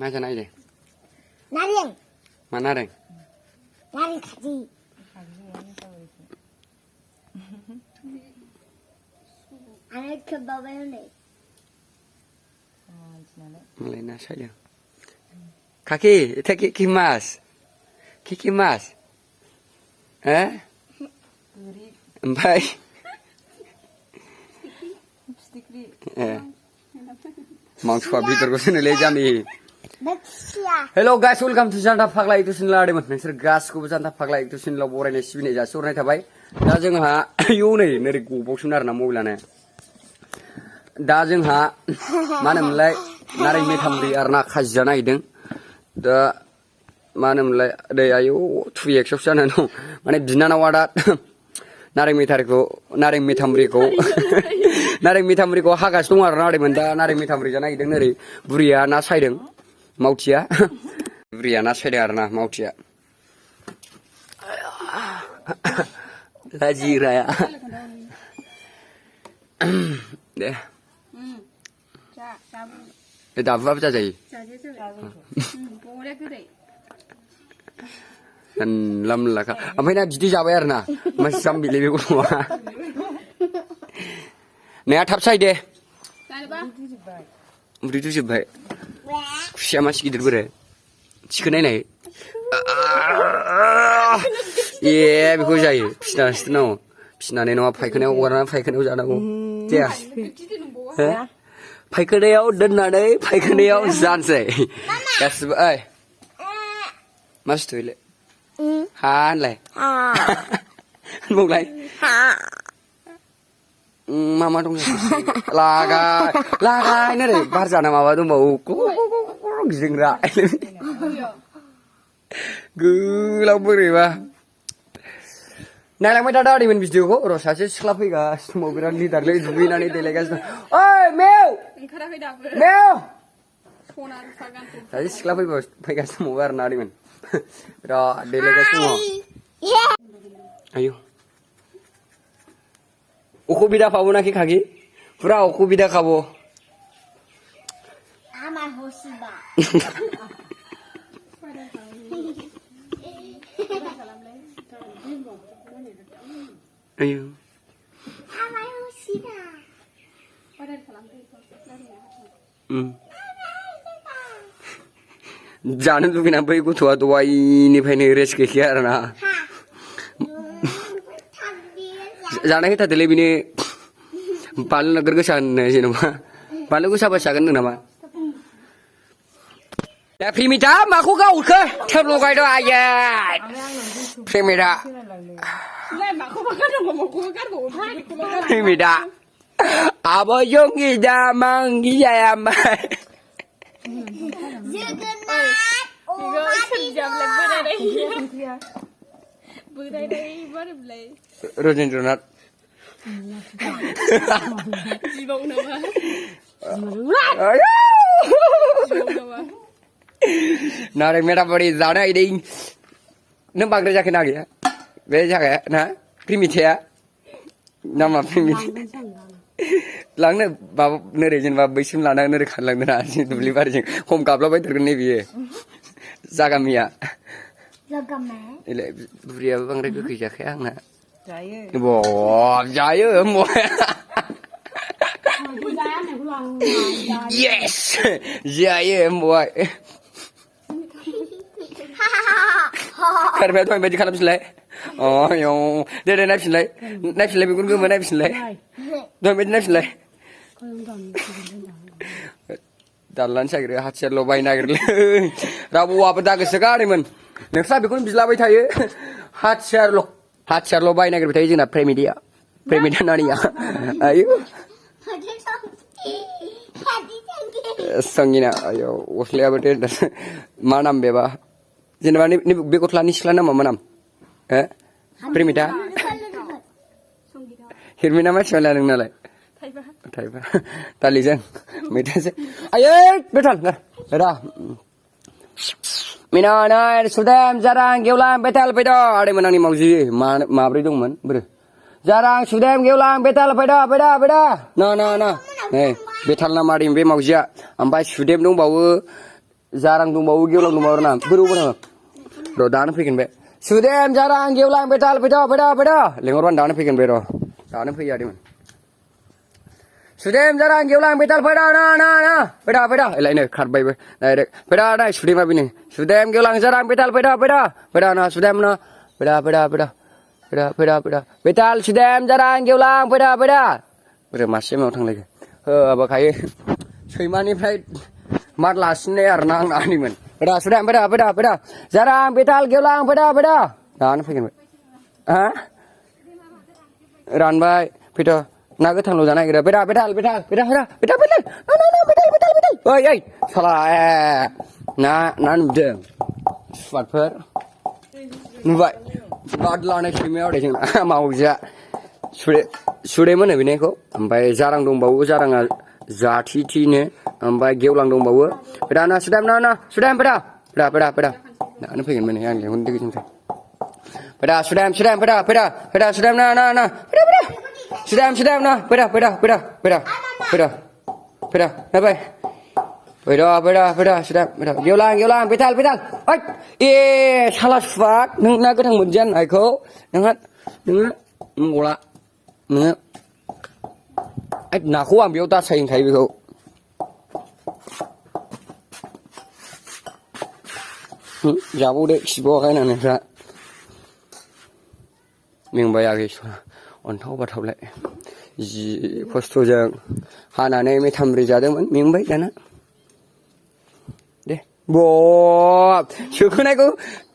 मा जानाय दे nareng मा नारें nareng kaji Anak kebawa ni. Mulai nasi dia. Kaki, itu kimas, kimas, Baik. Mau suami terus ni lejami. Hello guys, welcome to Janta Pakla itu sin lari man. Nser gas ku Janta Pakla itu sin lo borai ni sini ja sur ni thabai. Da जों ha yo ni neri gubok sunar na mobilane. Da जों ha mana mulai nareng metamuri arna khajja naideng. Da mana mulai deh ayo 2x sana no. Mana binana wadat nareng metamuri ko hagas dong arna de menda nareng metamuri jana ideng neri buria na saideng. Mautia, Briana Sederna, Mautia. Laji raya. Deh. Dah apa saja? Dan lam laka. Apa ini jadi jabai erna? Masih sambil lebih kurang. Nih atap saya deh. Beri tu jabai. Siapa masih gidir bere? Cikan ini. Iya, betul saja. Pisna ni nama paiknya warna paiknya ujana ko. Cia. Paiknya dan nada paiknya ujan se. Kas, mas tu le. Han le. Mulai. Mama dong. Laga ini deh. Bahasa nama apa tu mau gingra. Gula beriba. Nela macam ada di mana video ko. Rosa sih selapi gas. Mau bilang ni darle dubi nani delegas. Oi, Mel. Mel. Tadi selapi bos. Gas mau bilang nani man. Ro delegas semua. Ayo. Uku bida pabu nak kaki. Pura uku bida kabo. Ama hosiba. Ayo. Ama hosiba. Jangan tu kena pergi kutua tua ini pernah res kekiar na. Jangan kita teli bini paling negara kesan sih nama. Paling ku siapa sahaja nama. Ya primita, maku kau ke? Terlalu kau itu aja. Primita. Primita. Apa yang kita manggil saya mai? Rojen Ronat. Nareng metamuri zana ini, nampak kerja kena ya, beja ya, nah, primitia, nama primitia. Langnya bab nerejen bab besim lana nere khalang nera sih tu beli barang, home kapla bayi terkena biye, zagamia. Zagamai. Ile buria bang regu kerja kaya na. Jaya. Wow, jaya mo. Yes, jaya mo. Kerja tu yang baju kalam selai. Oh, yang dia naik selai bukan gue naik selai. Dua baju naik selai. Dalam saya kira hasil lo bayi nak kira. Rabu apa dah kesekali man. Neksa bukan bisa bayi thaya. Hasil lo bayi nak kira thaya je na premidia nani ya. Ayo. Sangina ayo. Usle apa tu manam beba. Jenama ni bekotlah ni selana mana nam? Primita. Hirmina macam mana nang nalai? Thaiba. Tali jeng. Mita je. Ayo, betul nggak? Betul. Mina na sudam jarang geulang betal pedo. Ada mana ni mauji? Mabri dong man. Ber. Jarang sudam geulang betal pedo. No. Betal na mari be maujia. Ampai sudam dong bawa jarang dंबावो गेवलां दंबावो ना बोरैबो दङ र' दानो फैगोन बे सुदेम jarang गेवलां बेटाल फैद' लेंहरबानो दानो फैगोन बे र' दानो फैयाखैमोन सुदेम jarang गेवलां बेटाल फैद' ना फैद' एलायनो खारबायबो डाइरेक्ट फैद' सुदेमा बेनो सुदेम गेवलां jarang बेटाल फैद' ना सुदेम ना फैद' बेटाल सुदेम jarang गेवलां फैद' बोरै मासे मायाव थांलायखो होबाखायो सैमानिफ्राय मार लासिननाय आरोना आंना आंनिमोन फैद' सुदेम फैद' jarang बेटाल गेवलां फैद' दानो फैगोन बे हा रानबाय फैद' ना गोथांल' जानो नागिरो बेटाल ओइ साला ना नुदों सुवादफोर नुबाय बाद लानाय सैमायाव दे जोंना मावजिया सुदेम होनो बेनिखौ ओमफ्राय जारां दंबावो जाराङा जाथिनो ओमफ्राय गेवलां दंबावो फैद' ना सुदेम ना सुदेम फैद' दानो फैगोन माने आं लेंहरनो जोंसै फैद' सुदेम फैद' सुदेम ना सुदेम ना फैद' नाबाय फैद' सुदेम गेवलां बेटाल ओइ ए साला सुवाद नों ना गोथां मोनजाया होननायखौ नोङो गला नोङो नाखौ आं बेयाव दासाय होनखायो बेखौ जाबावदो खिबावाखै नोंस्रा मेंबाय आगै अन्थाव बाथावलाय जि खस्थ'जों हानानै मेथामुरि जादोंमोन मेंबाय दाना दे सोखोनायखौ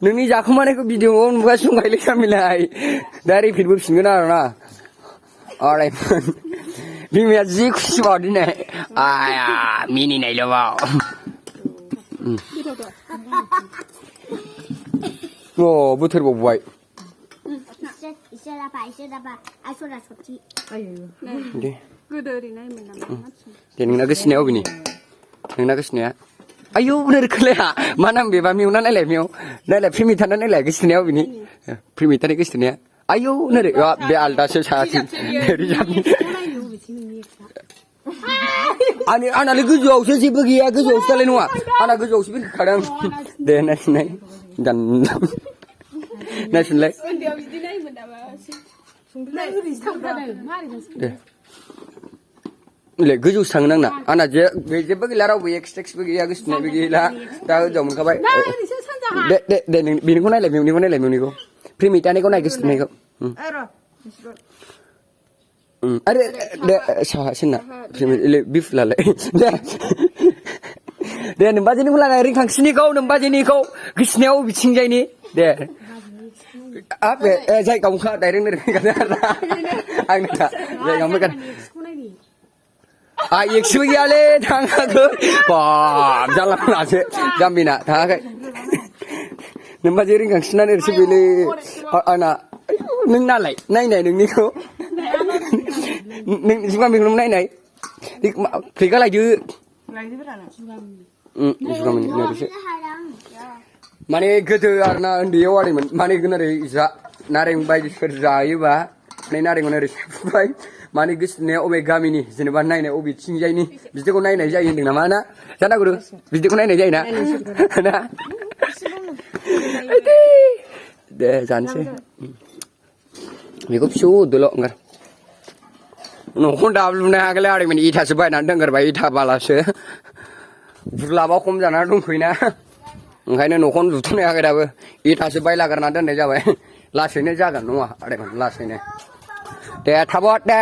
नोंनि जाखोमानायखौ भिडिअ'आव नुगासिनो दंखायोलै गामिलाय दा रिपिट बोफिनगोन आरोना आरायमोन बिमाया जि खुसिबाव दिनै आया मिनिनायल' बाव बोथोर बावबाय दे नोंना गोसोनाया अबेनि नोंना गोसोनाया आयौ नोरखोलाया मा नाम बेबा मेवना नायलाय नायलाय प्रिमिटारना नायलाय गोसोनाया अबेनि प्रिमिटारनि गोसोनाया आयौ नोरै बे आलदासो साथिं रिजार्भनि आंनालाय गोजौआवसो जेबो गैया गोजौआवसो दालाय नङा आंना गोजौआवसो बिरखादों दे नायफिननाय नायफिनलाय दे गोजौसो थाङो आंना जेबो गैला रावबो एक्सट्रेक्सबो गैया गोसोनायबो गैला दा गोजौआव मोनखाबाय दे बेनिखौ नायलाय मेवनिखौ प्रिमिटारनिखौ नाय गोसोनायखौ आरे दे साहासिना बिफुलालाय दे नोमबाजैनिखौ लानाय रिंखांसिनिखौ नोमबाजैनिखौ गोसोनायाव बिथिंजायनि दे बे जायगायाव ओंखा डाइरेक्ट नोरैगानो आंना जायगायाव मोगान एक्सबो गैयालै थाङाखै बाब जानला मोनलासो जाम्बिना थाङाखै नोमबाजै रिंखांसिना ओरैसो बेलै आंना नों नालाय नायनाय नोंनिखौ नों जुगामिखौ नायनाय फ्लिका लायदो जुगामिनि नोरैसो माने गोदो आरोना उन्दैयाव आरैमोन माने ओरै नारें बायदिफोर जायोबा माने नारेंखौ ओरै सेबबाय माने गोसोनाया अबे गामिनि जेनेबा नायनाय अबे थिंजायनि बिदिखौ नायनाय जायो होन्दों नामा ना जानांगौ बिदिखौ नायनाय जायोना ना दे जानोसै बेखौ फिसौ दोल' ओंखार न'खौ दाबो लुनो हायाखैलै आरैमोन इथासो बायनानै दोनगोरबाय इथा बालासो बुरलाबा खम जानानै दंथ'योना ओंखायनो न'खौनो लुथ'नो हायाखै दाबो इथासो बायलागारना दोननाय जाबाय लासैनो जागोन नङा आरैमोन लासैनो दे थाबद दे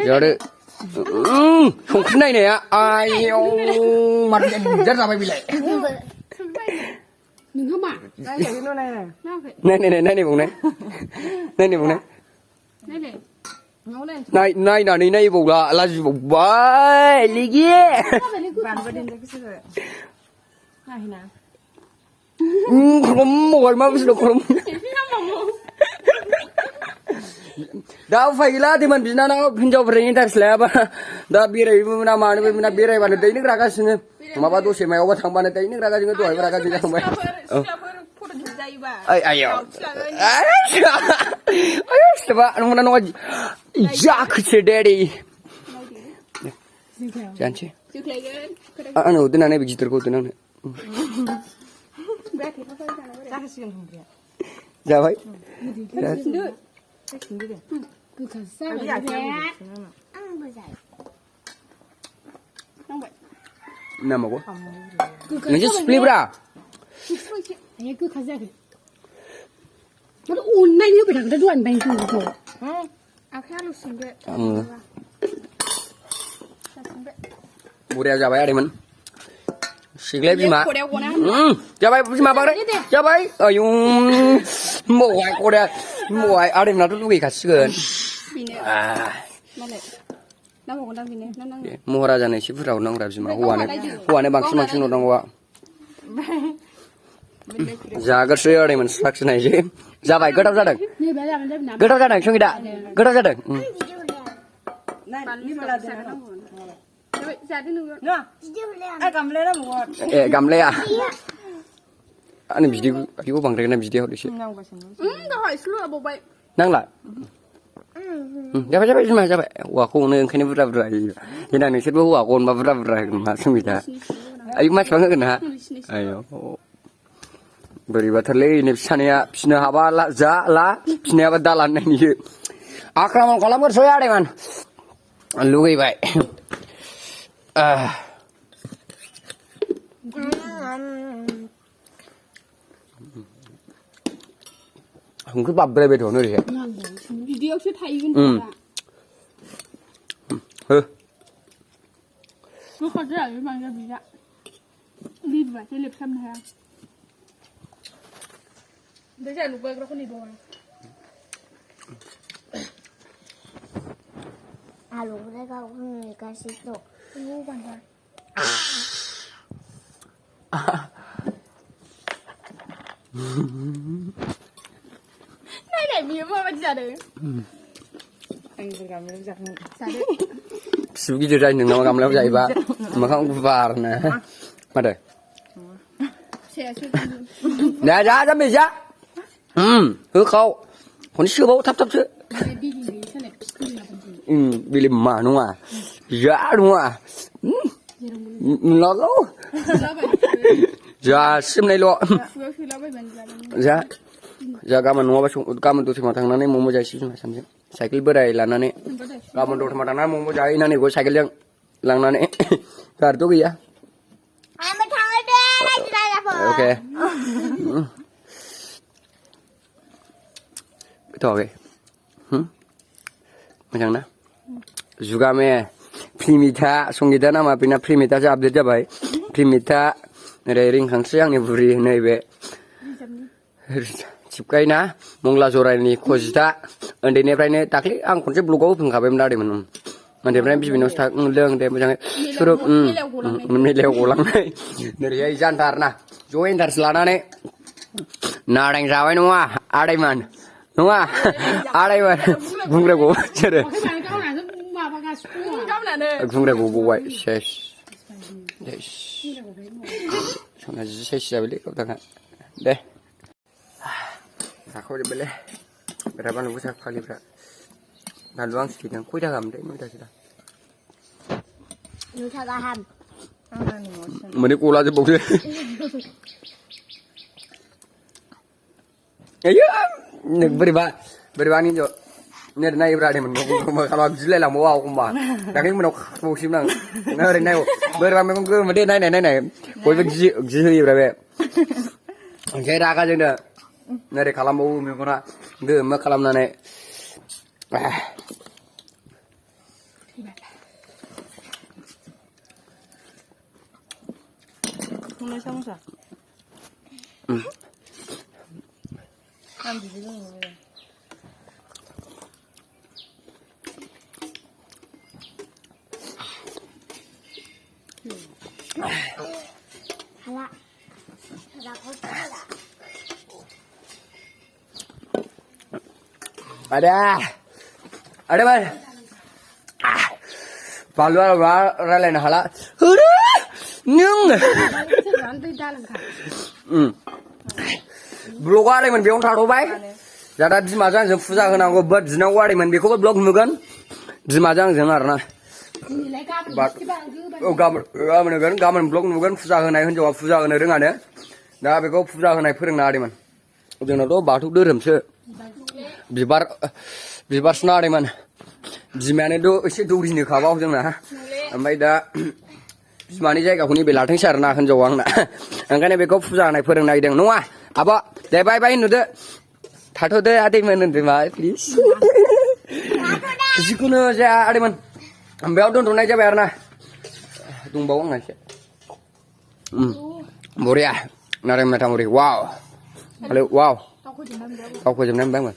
जादो संख्रि नायनाया आयौ माथो देनजार जाबाय बिलाय नायनानै नायबावला लाजिबावबाय लिगि खलम मा बुस्थु खलम दा उफाय गैला दिमोन बिनानाव हिनजावफोरनि इन्टारेस्ट लायाबा दा बेरायबो मोना मानोबो मोना बेरायबानो दैनो रागासिनो माबा दसे मायावबा थांबानो दैनो रागाजोंनो दहायबो रागाजों जाखांबाय आयौ नंगौना नङा जाखोसो दे Jangan anu donan ini गिदिरखौ donan. Jabai. Nama gua. Nanti split berapa? Ini ku khazak. Kalau unai ni berang dah duan bang tu. Aku harus sendiri. Muria jabai ada man. Siglep bima. Jabai bima bang deh. Jabai. Ayung. Muai korea. Muai ada mana tu lagi kasihkan. Muara jana isi pura orang rabi bima. Huane bangsa orang gua. Jaga sih ada man saksi nai je. Jabai gedap jadang. Gedap jadang sung ida. Gedap jadang. Gamle ya. Ani video, aku bangkit na video di sini. Nang lah. Jabai cuma jabai. Wah aku ni kini berapa. Ini ni sebab aku berapa masuk kita. Ayo mas bangga kena. Ayo. Beri baterle ini pisahnya pisahnya apa lah lah pisahnya apa dalan ini. Akraman kolam bersoya deh man. Lugai baik. Không cứ bập đây về thổ nữa đi. Video chưa thấy cái nó khó rất là bằng cái gì ạ? Đi vào cái liệp xăm này. Đấy là lúc bây giờ không đi đâu. Lúc đấy có người ca sĩ tổ ngu còn rồi. Này để miếng mà bây giờ đấy. Anh phải làm nó giặt nữa. Sao đấy? Sugi gitu aja neng nama kamu lewat jaiba, maka aku var nah, mana? Dah dah dah bisa. Hứa khâu, còn chưa bố thấp thấp chứ. Bili mà đúng không à? Dạ đúng không à? Lo lâu. Dạ xem này lo. Dạ. Dạ kamu nuah pasung, kamu tu cuma tangan ni mau jadi sih macam ni. Cycle berai lana ni. Kamu tu cuma tangan mau jadi nani go cycle yang lang nani. Kartu kia. Ambil tangan deh, tidak apa. Okay. Betul okay. Macam mana? Juga me primita, songita nama pina primita je update jabai. Primita ring hangsi yang ni buri ni be. Cikai na, mongla zorai ni kozita, ande ni prai ni takli, ang kunci blogo pun kabe mendari manum. Ande prai bis binus tak leng de macam suruh, menilai ulang ni. Dari ya ijan tar na, join tar selana ni, nareng jabai nua, adai man, nua, adai man, bungre go, cere. Bungre go buai, ses, ses. Sana ses sebeli kau tengah, deh. Aku je boleh berapa nunggu saya pagi berapa dan luang sedikit yang kuda ham deh muda sudah Nusa ham meni kula je boleh ayo nek beriba ni jo nek naik berada men kalau jile lah mau aku mah tapi menok musim nang nari naik beriba memang ke mede naik kau pergi berapa saya raga je dah nari kalam bau mengkona ge mak kalam nane Mulai sama sah. Ambil dulu. Hala, hala kau hala. Ada mana? Paluar lain hala. Nyung. Blog ada man biang tharo bay. Jada di majang jeng fuza kena go bud jenang wari man biko blog mugan. Di majang jeng arna. Nilai gaban Bak. ki bang gu bang. Oh gaban नुगोन गाबोन blog नुगोन फुजा होनाय हिनजावा फुजा होनो रोङानो दा बेखौ फुजा होनाय फोरोंना होदोंमोन जोंनावथ' बाथौ धोरोमसो बिबारसो नादोंमोन बिमायानोथ' एसे दौरिनो खाबाव जोंना ओमफ्राय दा बिमानि जायगाखौ नैबे लाथोंसै आरोना हिनजावा आंना ओंखायनो बेखौ फुजा होनाय फोरोंनो नागिरदों नङा आब' दे बाय बाय नुदो थाथ'दो आदैमोन होनदो मा प्लिज जिखुनु जाया आदैमोन बेयाव दोनथ'नाय जाबाय आरोना दंबावो आंना एसे बरिया नारें मेटामुरि वाव हेलौ वाव गावखौ जोबनाय मोनबाय आङो